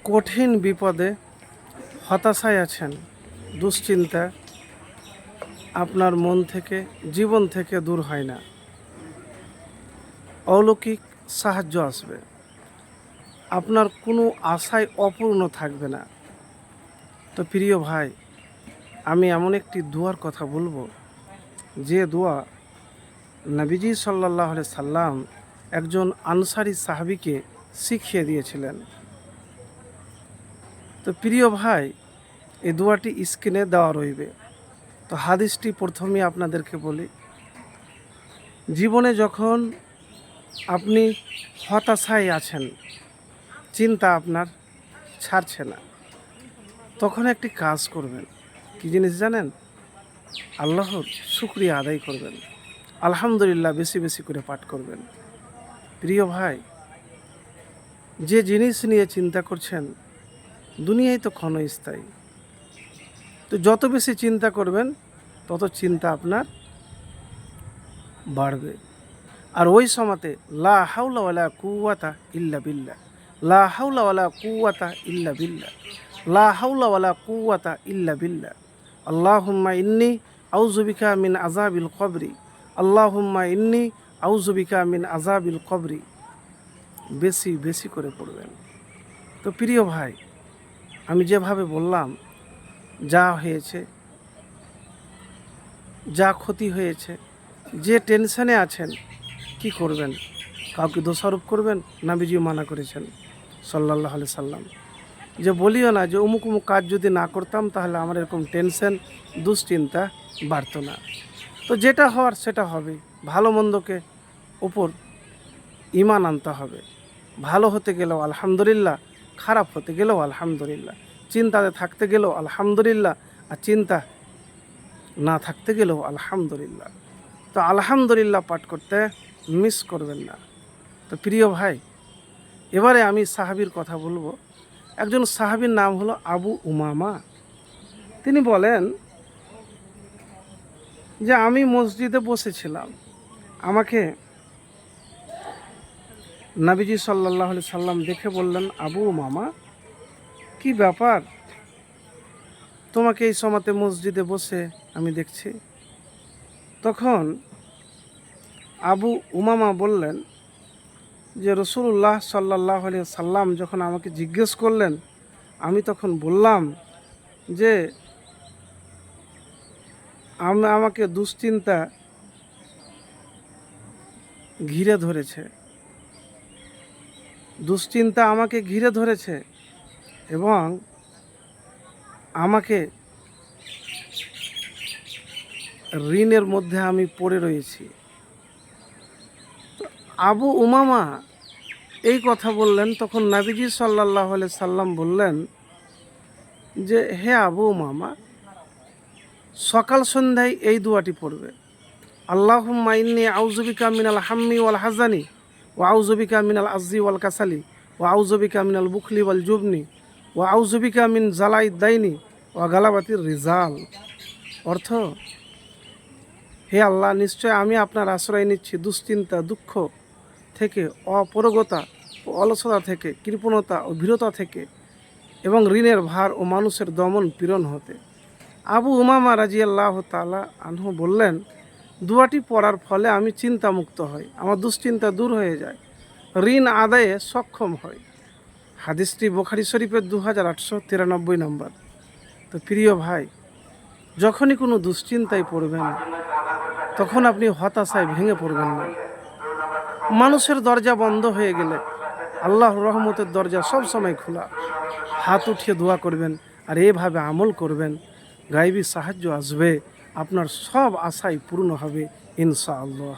কঠিন বিপদে হতাশায় আছেন, দুশ্চিন্তা আপনার মন থেকে জীবন থেকে দূর হয় না, অলৌকিক সাহায্য আসবে, আপনার কোনো আশায় অপূর্ণ থাকবে না। তো প্রিয় ভাই, আমি এমন একটি দোয়ার কথা বলবো, যে দোয়া নবীজি সাল্লাল্লাহু আলাইহি সাল্লাম একজন আনসারী সাহাবীকে শিখিয়ে দিয়েছিলেন। তো প্রিয় ভাই, এই দোয়াটি স্ক্রিনে দেওয়া রইবে। তো হাদিসটি প্রথমে আপনাদেরকে বলি। জীবনে যখন আপনি হতাশায় আছেন, চিন্তা আপনার ছাড়ছে না, তখন একটি কাজ করবেন। কি জিনিস জানেন? আল্লাহর শুকরিয়া আদায় করবেন, আলহামদুলিল্লাহ বেশি বেশি করে পাঠ করবেন। প্রিয় ভাই, যে জিনিস নিয়ে চিন্তা করছেন, দুনিয়ায় তো ক্ষণস্থায়ী। তো যত বেশি চিন্তা করবেন, তত চিন্তা আপনার বাড়বে। আর ওই সময়তে লা হাওলা ওয়ালা কুওয়াতা ইল্লা বিল্লাহ, লা হাওলা ওয়ালা কুওয়াতা ইল্লা বিল্লাহ, লা হাওলা ওয়ালা কুওয়াতা ইল্লা বিল্লাহ, আল্লাহুম্মা ইন্নী আউযু বিকা মিন আযাবিল কবরি, আল্লাহুম্মা ইন্নী আউযু বিকা মিন আযাবিল কবরি বেশি বেশি করে পড়বেন। তো প্রিয় ভাই, আমি যেভাবে বললাম, যা হয়েছে, যা ক্ষতি হয়েছে, যে টেনশনে আছেন, কি করবেন? কাউকে দোষারোপ করবেন? নবীজি মানা করেছেন সাল্লাল্লাহু আলাইহি সাল্লাম, যে বলিও না যে অমুক অমুক কাজ যদি না করতাম তাহলে আমার এরকম টেনশন দুশ্চিন্তা বাড়তো না। তো যেটা হওয়ার সেটা হবে। ভালো মন্দকে উপর ঈমান আনতে হবে। ভালো হতে গেলেও আলহামদুলিল্লাহ, খারাপ হতে গেলেও আলহামদুলিল্লাহ, চিন্তাতে থাকতে গেলেও আলহামদুলিল্লাহ, আর চিন্তা না থাকতে গেলেও আলহামদুলিল্লাহ। তো আলহামদুলিল্লাহ পাঠ করতে মিস করবেন না। তো প্রিয় ভাই, এবারে আমি সাহাবীর কথা বলবো। একজন সাহাবীর নাম হলো আবু উমামা। তিনি বলেন যে আমি মসজিদে বসেছিলাম, আমাকে নবীজি সাল্লাল্লাহু আলাইহি সাল্লাম দেখে বললেন, আবু উমামা, কি ব্যাপার, তোমাকে এই সময়তে মসজিদে বসে আমি দেখছি। তখন আবু উমামা বললেন যে রাসূলুল্লাহ সাল্লাল্লাহু আলাইহি সাল্লাম যখন আমাকে জিজ্ঞেস করলেন, আমি তখন বললাম যে আমাকে দুশ্চিন্তা ঘিরে ধরেছে, দুশ্চিন্তা আমাকে ঘিরে ধরেছে এবং আমাকে ঋণের মধ্যে আমি পড়ে রয়েছি। আবু উমামা এই কথা বললেন, তখন নবীজি সাল্লাল্লাহু আলাইহি সাল্লাম বললেন যে হে আবু উমামা, সকাল সন্ধ্যায় এই দোয়াটি পড়বে, আল্লাহুম্মা ইন্নী আউযু বিকা মিনাল হাম্মি ওয়াল হাযানি ওয়া আউযু বিকা মিনাল আজজি ওয়াল কাসালি ওয়া আউযু বিকা মিনাল বুখলি ওয়াল জুবনি ওয়া আউযু বিকা মিন জালাইদ দাইনি ওয়া গালাবাতির রিজাল। অর্থ, হে আল্লাহ, নিশ্চয় আমি আপনার আশ্রয় নিচ্ছি দুশ্চিন্তা, দুঃখ থেকে, অপরগতা ও অলসতা থেকে, কৃপণতা ও ভীরতা থেকে, এবং ঋণের ভার ও মানুষের দমন পীড়ন হতে। আবু উমামা রাদিয়াল্লাহু তাআলা আনহু বললেন, দোয়াটি পড়ার ফলে আমি চিন্তামুক্ত হই, আমার দুশ্চিন্তা দূর হয়ে যায়, ঋণ আদায়ে সক্ষম হয়। হাদিসটি বুখারী শরীফের 2893 নম্বর। তো প্রিয় ভাই, যখনই কোনো দুশ্চিন্তায় পড়বেন, তখন আপনি হতাশায় ভেঙে পড়বেন না। মানুষের দরজা বন্ধ হয়ে গেলে আল্লাহর রহমতের দরজা সব সময় খোলা। হাত উঠিয়ে দোয়া করবেন আর এভাবে আমল করবেন, গায়বী সাহায্য আসবে, আপনার সব আশাই পূর্ণ হবে ইনশাআল্লাহ।